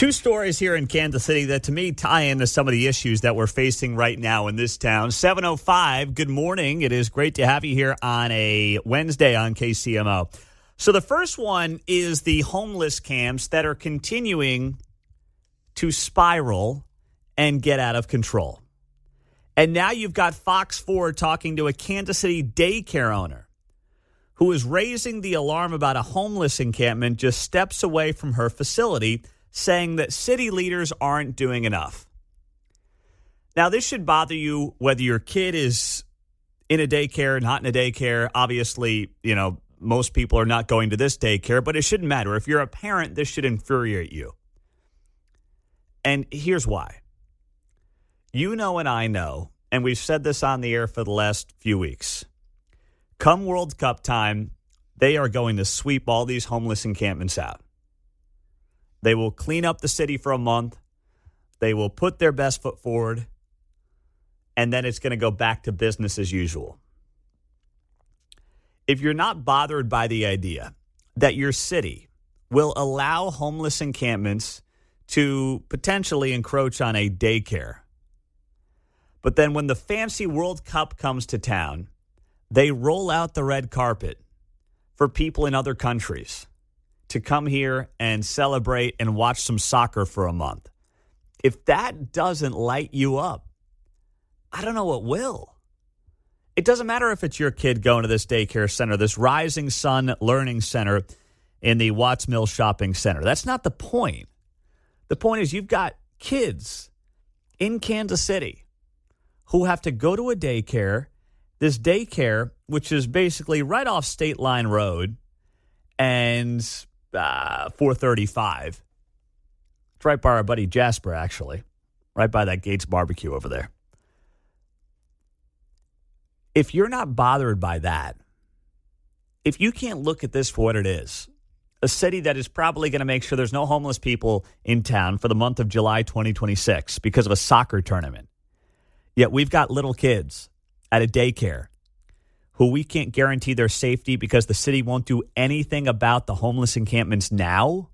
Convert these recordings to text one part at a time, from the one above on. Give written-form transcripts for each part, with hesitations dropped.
Two stories here in Kansas City that, to me, tie into some of the issues that we're facing right now in this town. 7:05, good morning. It is great to have you here on a Wednesday on KCMO. So the first one is the homeless camps that are continuing to spiral and get out of control. And now you've got Fox 4 talking to a Kansas City daycare owner who is raising the alarm about a homeless encampment just steps away from her facility, saying that city leaders aren't doing enough. Now, this should bother you whether your kid is in a daycare, not in a daycare. Obviously, most people are not going to this daycare, but it shouldn't matter. If you're a parent, this should infuriate you. And here's why. You know and I know, and we've said this on the air for the last few weeks. Come World Cup time, they are going to sweep all these homeless encampments out. They will clean up the city for a month. They will put their best foot forward. And then it's going to go back to business as usual. If you're not bothered by the idea that your city will allow homeless encampments to potentially encroach on a daycare, but then when the fancy World Cup comes to town, they roll out the red carpet for people in other countries to come here and celebrate and watch some soccer for a month. If that doesn't light you up, I don't know what will. It doesn't matter if it's your kid going to this daycare center, this Rising Sun Learning Center in the Watts Mill Shopping Center. That's not the point. The point is you've got kids in Kansas City who have to go to a daycare, this daycare, which is basically right off State Line Road and 435. It's right by our buddy Jasper, actually. Right by that Gates Barbecue over there. If you're not bothered by that, if you can't look at this for what it is, a city that is probably going to make sure there's no homeless people in town for the month of July 2026 because of a soccer tournament, yet we've got little kids at a daycare who we can't guarantee their safety because the city won't do anything about the homeless encampments now.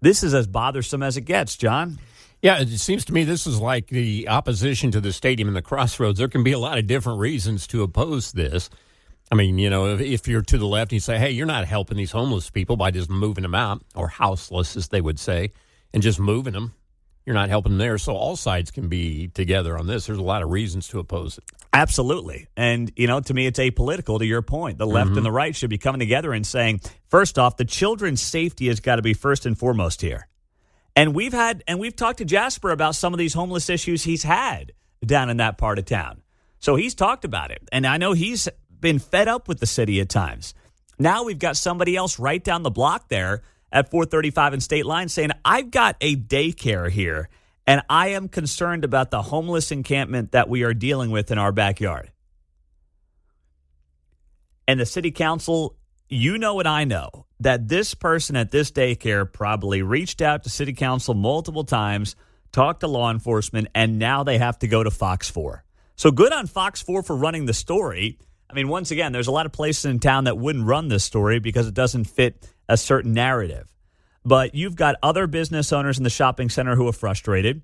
This is as bothersome as it gets, John. Yeah, it seems to me this is like the opposition to the stadium and the crossroads. There can be a lot of different reasons to oppose this. I mean, if you're to the left and you say, hey, you're not helping these homeless people by just moving them out, or houseless, as they would say, and just moving them. You're not helping them there. So all sides can be together on this. There's a lot of reasons to oppose it. Absolutely. And, to me, it's apolitical to your point. The left and the right should be coming together and saying, first off, the children's safety has got to be first and foremost here. And we've talked to Jasper about some of these homeless issues he's had down in that part of town. So he's talked about it. And I know he's been fed up with the city at times. Now we've got somebody else right down the block there at 435 and State Line saying, I've got a daycare here, and I am concerned about the homeless encampment that we are dealing with in our backyard. And the city council, and I know, that this person at this daycare probably reached out to city council multiple times, talked to law enforcement, and now they have to go to Fox 4. So good on Fox 4 for running the story. I mean, once again, there's a lot of places in town that wouldn't run this story because it doesn't fit a certain narrative. But you've got other business owners in the shopping center who are frustrated.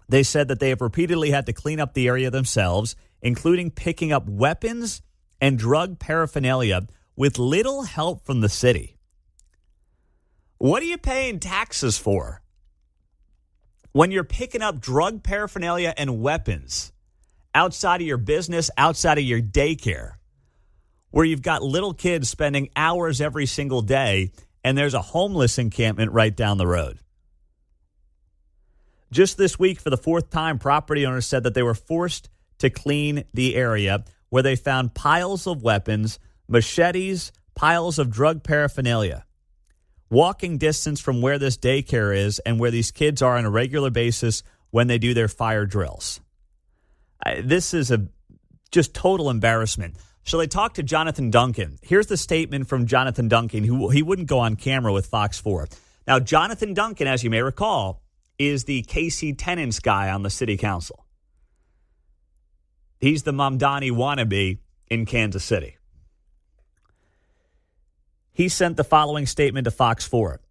They said that they have repeatedly had to clean up the area themselves, including picking up weapons and drug paraphernalia with little help from the city. What are you paying taxes for when you're picking up drug paraphernalia and weapons outside of your business, outside of your daycare, where you've got little kids spending hours every single day, and there's a homeless encampment right down the road? Just this week, for the fourth time, property owners said that they were forced to clean the area where they found piles of weapons, machetes, piles of drug paraphernalia, walking distance from where this daycare is and where these kids are on a regular basis when they do their fire drills. This is just total embarrassment. So they talked to Jonathan Duncan. Here's the statement from Jonathan Duncan, who he wouldn't go on camera with Fox 4. Now, Jonathan Duncan, as you may recall, is the KC Tenants guy on the city council. He's the Mamdani wannabe in Kansas City. He sent the following statement to Fox 4.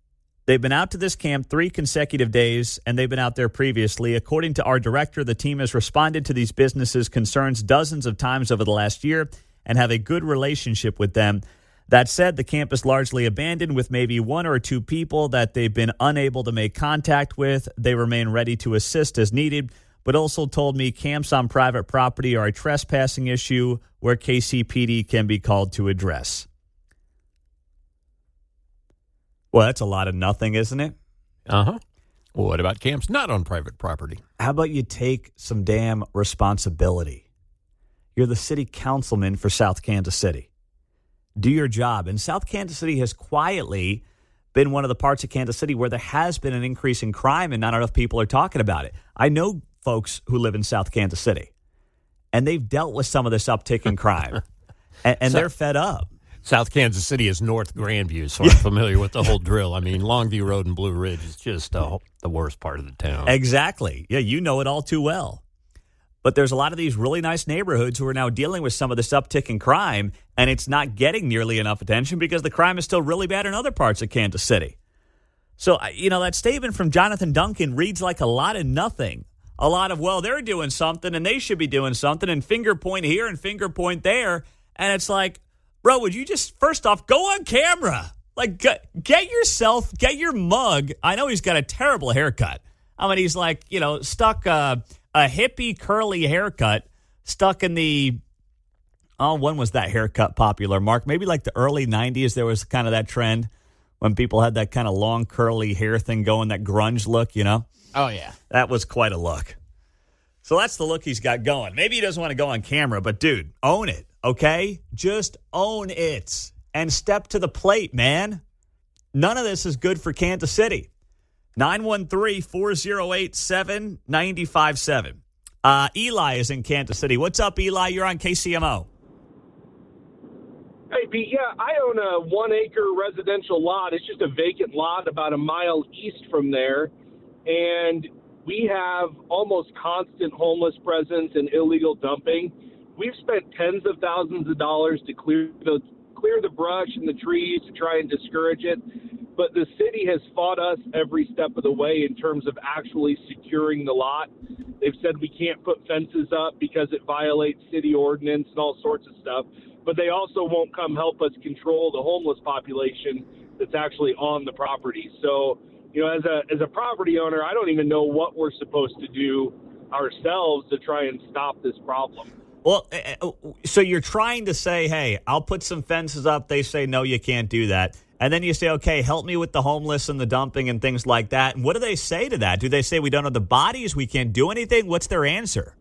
They've been out to this camp 3 consecutive days, and they've been out there previously. According to our director, the team has responded to these businesses' concerns dozens of times over the last year and have a good relationship with them. That said, the camp is largely abandoned with maybe 1 or 2 people that they've been unable to make contact with. They remain ready to assist as needed, but also told me camps on private property are a trespassing issue where KCPD can be called to address. Well, that's a lot of nothing, isn't it? Uh-huh. Well, what about camps not on private property? How about you take some damn responsibility? You're the city councilman for South Kansas City. Do your job. And South Kansas City has quietly been one of the parts of Kansas City where there has been an increase in crime and not enough people are talking about it. I know folks who live in South Kansas City, and they've dealt with some of this uptick in crime, and they're fed up. South Kansas City is North Grandview, so I'm familiar with the whole drill. I mean, Longview Road and Blue Ridge is just the worst part of the town. Exactly. Yeah, you know it all too well. But there's a lot of these really nice neighborhoods who are now dealing with some of this uptick in crime, and it's not getting nearly enough attention because the crime is still really bad in other parts of Kansas City. So, that statement from Jonathan Duncan reads like a lot of nothing. A lot of, well, they're doing something, and they should be doing something, and finger point here and finger point there. And it's like, bro, would you just, first off, go on camera? Like, get your mug. I know he's got a terrible haircut. I mean, he's like, stuck a hippie curly haircut stuck in the, when was that haircut popular, Mark? Maybe like the early 90s, there was kind of that trend when people had that kind of long curly hair thing going, that grunge look, Oh, yeah. That was quite a look. So that's the look he's got going. Maybe he doesn't want to go on camera, but dude, own it, okay? Just own it and step to the plate, man. None of this is good for Kansas City. 913-408-7957. Eli is in Kansas City. What's up, Eli? You're on KCMO. Hey, Pete, yeah, I own a 1-acre residential lot. It's just a vacant lot about a mile east from there. And we have almost constant homeless presence and illegal dumping. We've spent tens of thousands of dollars to clear the brush and the trees to try and discourage it. But the city has fought us every step of the way in terms of actually securing the lot. They've said we can't put fences up because it violates city ordinance and all sorts of stuff. But they also won't come help us control the homeless population that's actually on the property. So, as a property owner, I don't even know what we're supposed to do ourselves to try and stop this problem. Well, so you're trying to say, hey, I'll put some fences up. They say, no, you can't do that. And then you say, okay, help me with the homeless and the dumping and things like that. And what do they say to that? Do they say we don't have the bodies, we can't do anything? What's their answer?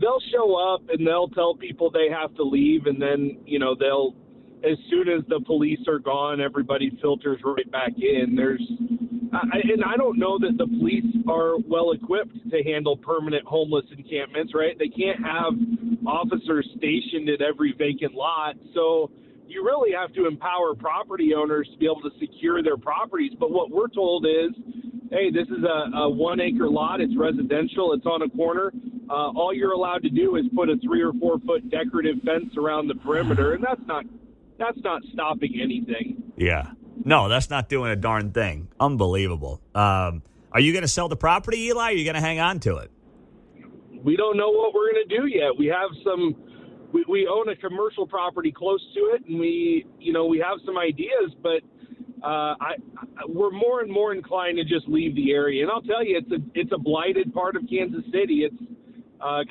They'll show up and they'll tell people they have to leave. And then, they'll, as soon as the police are gone, everybody filters right back in. And I don't know that the police are well equipped to handle permanent homeless encampments, right? They can't have officers stationed at every vacant lot. So you really have to empower property owners to be able to secure their properties. But what we're told is, hey, this is a 1-acre lot. It's residential. It's on a corner. All you're allowed to do is put a 3 or 4 foot decorative fence around the perimeter, and that's not stopping anything. Yeah. No, that's not doing a darn thing. Unbelievable. Are you going to sell the property, Eli, or are you going to hang on to it? We don't know what we're going to do yet. We have we own a commercial property close to it, and we have some ideas, but we're more and more inclined to just leave the area. And I'll tell you, it's a blighted part of Kansas City. It's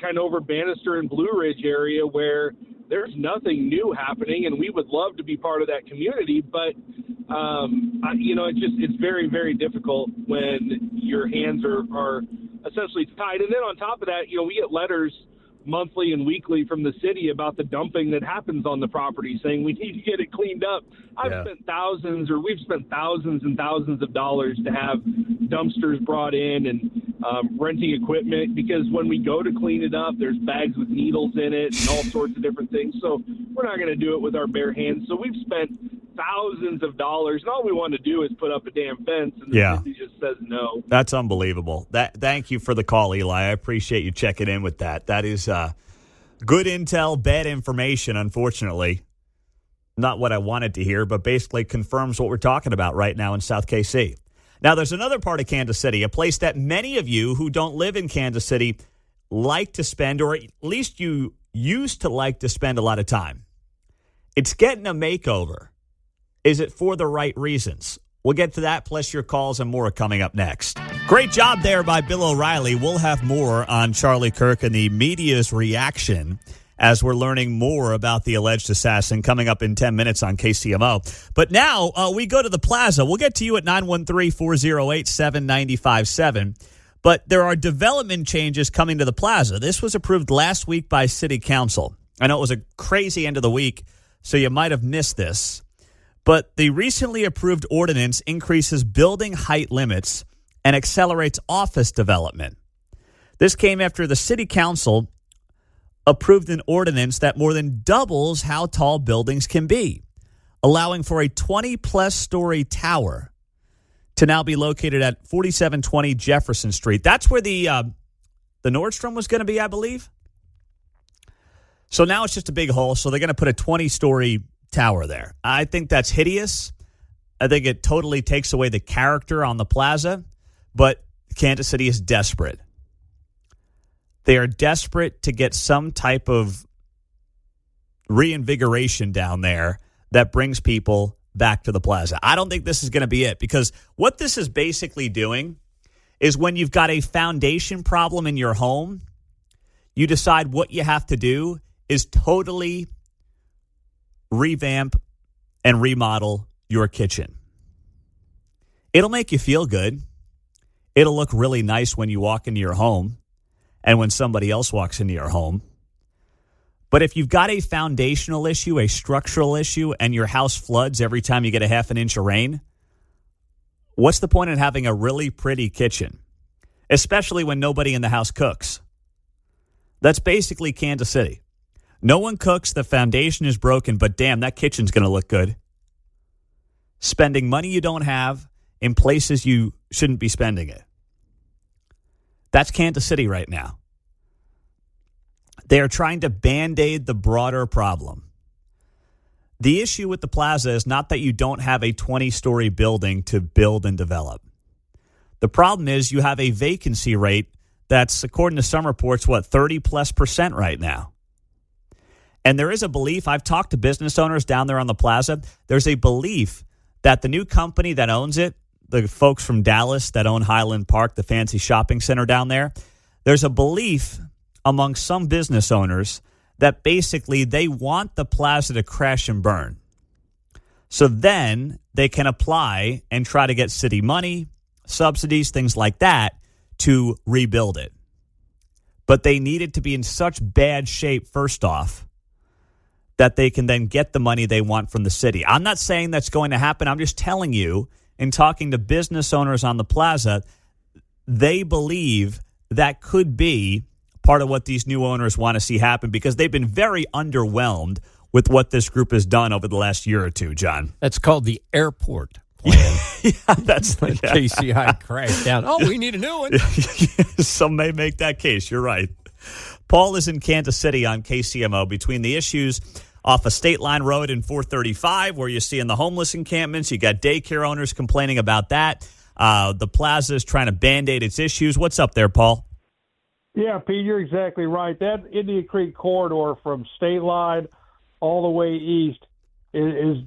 kind of over Bannister and Blue Ridge area where there's nothing new happening, and we would love to be part of that community, but it's very, very difficult when your hands are essentially tied. And then on top of that, we get letters monthly and weekly from the city about the dumping that happens on the property, saying we need to get it cleaned up. We've spent thousands and thousands of dollars to have dumpsters brought in and renting equipment, because when we go to clean it up, there's bags with needles in it and all sorts of different things. So we're not going to do it with our bare hands. So we've spent thousands of dollars, and all we want to do is put up a damn fence, and the city just says no. That's unbelievable. Thank you for the call, Eli. I appreciate you checking in with that. That is good intel, bad information, unfortunately. not what I wanted to hear, but basically confirms what we're talking about right now in South KC. Now, there's another part of Kansas City, a place that many of you who don't live in Kansas City like to spend, or at least you used to like to spend a lot of time. It's getting a makeover. Is it for the right reasons? We'll get to that, plus your calls and more coming up next. Great job there by Bill O'Reilly. We'll have more on Charlie Kirk and the media's reaction as we're learning more about the alleged assassin coming up in 10 minutes on KCMO. But now we go to the Plaza. We'll get to you at 913-408-7957. But there are development changes coming to the Plaza. This was approved last week by City Council. I know it was a crazy end of the week, so you might have missed this. But the recently approved ordinance increases building height limits and accelerates office development. This came after the City Council approved an ordinance that more than doubles how tall buildings can be, allowing for a 20-plus story tower to now be located at 4720 Jefferson Street. That's where the Nordstrom was going to be, I believe. So now it's just a big hole, so they're going to put a 20-story tower there. I think that's hideous. I think it totally takes away the character on the Plaza, but Kansas City is desperate. They are desperate to get some type of reinvigoration down there that brings people back to the Plaza. I don't think this is going to be it, because what this is basically doing is when you've got a foundation problem in your home, you decide what you have to do is totally revamp and remodel your kitchen. It'll make you feel good. It'll look really nice when you walk into your home and when somebody else walks into your home. But if you've got a foundational issue, a structural issue, and your house floods every time you get a half an inch of rain, what's the point in having a really pretty kitchen, especially when nobody in the house cooks? That's basically Kansas City. No one cooks, the foundation is broken, but damn, that kitchen's going to look good. Spending money you don't have in places you shouldn't be spending it. That's Kansas City right now. They are trying to Band-Aid the broader problem. The issue with the Plaza is not that you don't have a 20-story building to build and develop. The problem is you have a vacancy rate that's, according to some reports, 30+% right now. And there is a belief, I've talked to business owners down there on the Plaza, there's a belief that the new company that owns it, the folks from Dallas that own Highland Park, the fancy shopping center down there, there's a belief among some business owners that basically they want the Plaza to crash and burn. So then they can apply and try to get city money, subsidies, things like that to rebuild it. But they need it to be in such bad shape, first off, that they can then get the money they want from the city. I'm not saying that's going to happen. I'm just telling you, in talking to business owners on the Plaza, they believe that could be part of what these new owners want to see happen, because they've been very underwhelmed with what this group has done over the last year or two, John. That's called the airport plan. Yeah, that's like KCI crashed down. Oh, we need a new one. Some may make that case. You're right. Paul is in Kansas City on KCMO. Between the issues off of State Line Road and 435, where you're seeing the homeless encampments, you got daycare owners complaining about that. The Plaza is trying to Band-Aid its issues. What's up there, Paul? Yeah, Pete, you're exactly right. That Indian Creek corridor from State Line all the way east is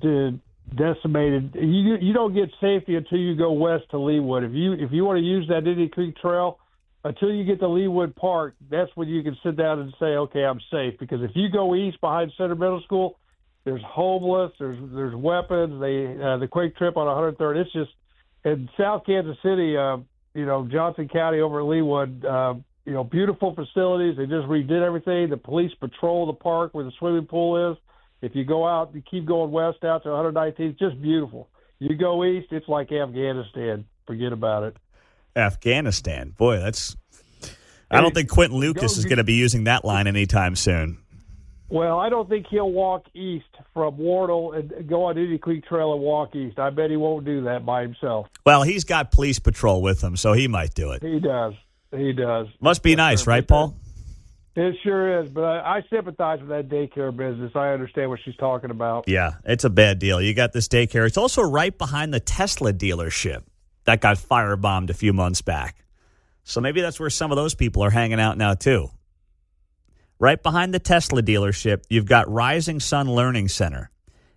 decimated. You don't get safety until you go west to Leawood. If you want to use that Indian Creek Trail, until you get to Leawood Park, that's when you can sit down and say, okay, I'm safe. Because if you go east behind Center Middle School, there's homeless, there's weapons, the quick trip on 103rd. It's just, in South Kansas City, Johnson County over at Leawood, beautiful facilities. They just redid everything. The police patrol the park where the swimming pool is. If you go out, you keep going west out to 119th, it's just beautiful. You go east, it's like Afghanistan. Forget about it. Afghanistan. Boy, I don't think Quentin Lucas is going to be using that line anytime soon. Well, I don't think he'll walk east from Wardle and go on Indian Creek Trail and walk east. I bet he won't do that by himself. Well, he's got police patrol with him, so he might do it. He does. Must be nice, right, Paul? It sure is, but I sympathize with that daycare business. I understand what she's talking about. Yeah, it's a bad deal. You got this daycare. It's also right behind the Tesla dealership that got firebombed a few months back. So maybe that's where some of those people are hanging out now, too. Right behind the Tesla dealership, you've got Rising Sun Learning Center,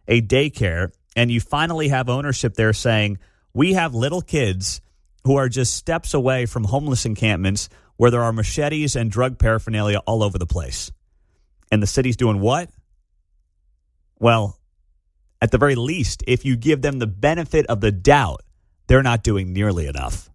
a daycare, and you finally have ownership there saying, we have little kids who are just steps away from homeless encampments where there are machetes and drug paraphernalia all over the place. And the city's doing what? Well, at the very least, if you give them the benefit of the doubt, they're not doing nearly enough.